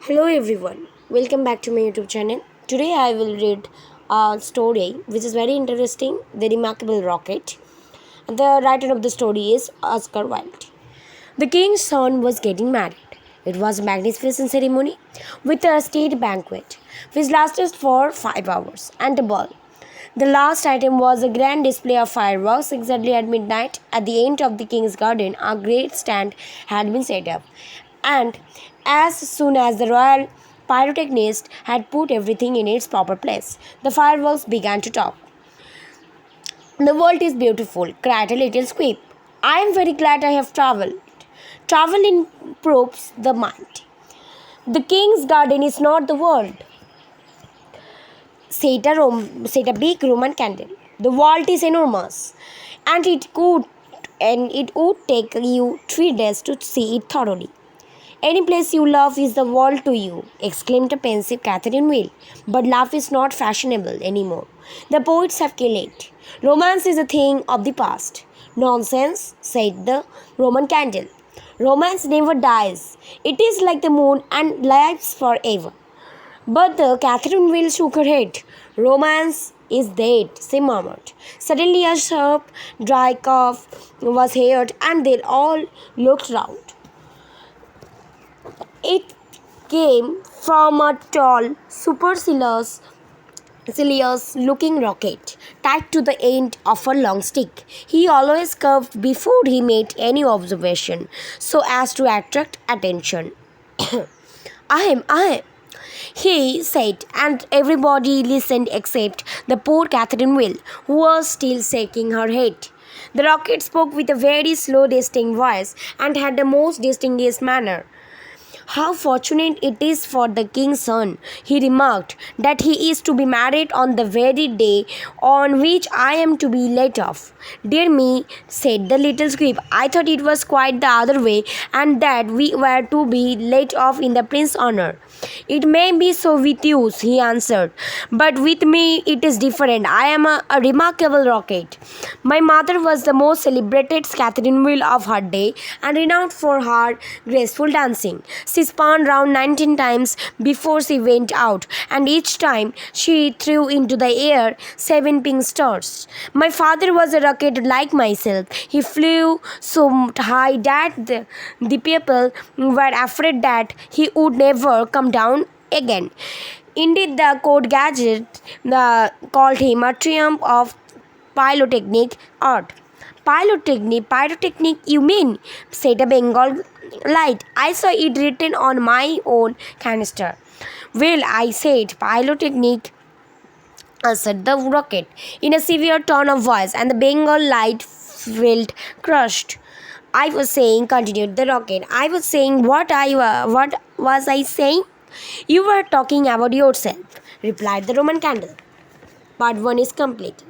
Hello everyone, welcome back to my YouTube channel. Today I will read a story which is very interesting, The Remarkable Rocket. The writer of the story is Oscar Wilde. The king's son was getting married. It was a magnificent ceremony with a state banquet which lasted for 5 hours and a ball. The last item was a grand display of fireworks. Exactly at midnight, at the end of the king's garden, a great stand had been set up. And as soon as the royal pyrotechnist had put everything in its proper place, the fireworks began to talk. The world is beautiful, cried a little squeak. I am very glad I have travelled. Travel improves the mind. The king's garden is not the world, said a big Roman candle. The world is enormous, and it would take you 3 days to see it thoroughly. Any place you love is the world to you, exclaimed a pensive Catherine Wheel. But love is not fashionable anymore. The poets have killed it. Romance is a thing of the past. Nonsense, said the Roman candle. Romance never dies. It is like the moon and lives forever. But the Catherine Wheel shook her head. Romance is dead, she murmured. Suddenly a sharp, dry cough was heard, and they all looked round. It came from a tall, supercilious looking rocket tied to the end of a long stick. He always curved before he made any observation so as to attract attention. I am, he said, and everybody listened except the poor Catherine Will, who was still shaking her head. The rocket spoke with a very slow, distinct voice and had the most distinguished manner. How fortunate it is for the king's son, he remarked, that he is to be married on the very day on which I am to be let off. Dear me, said the little squib, I thought it was quite the other way, and that we were to be let off in the prince's honor. It may be so with you, he answered, but with me it is different. I am a remarkable rocket. My mother was the most celebrated Catherine Wheel of her day and renowned for her graceful dancing. She spun round 19 times before she went out, and each time she threw into the air 7 pink stars. My father was a rocket like myself. He flew so high that the people were afraid that he would never come down again. Indeed, the court gazette called him a triumph of pyrotechnic art. Pyrotechnic, you mean? Said a Bengal light. I saw it written on my own canister. Well, I said, pyrotechnic, answered the rocket in a severe tone of voice, and the Bengal light felt crushed. I was saying, continued the rocket. I was saying what was I saying? You were talking about yourself, replied the Roman candle. Part 1 is complete.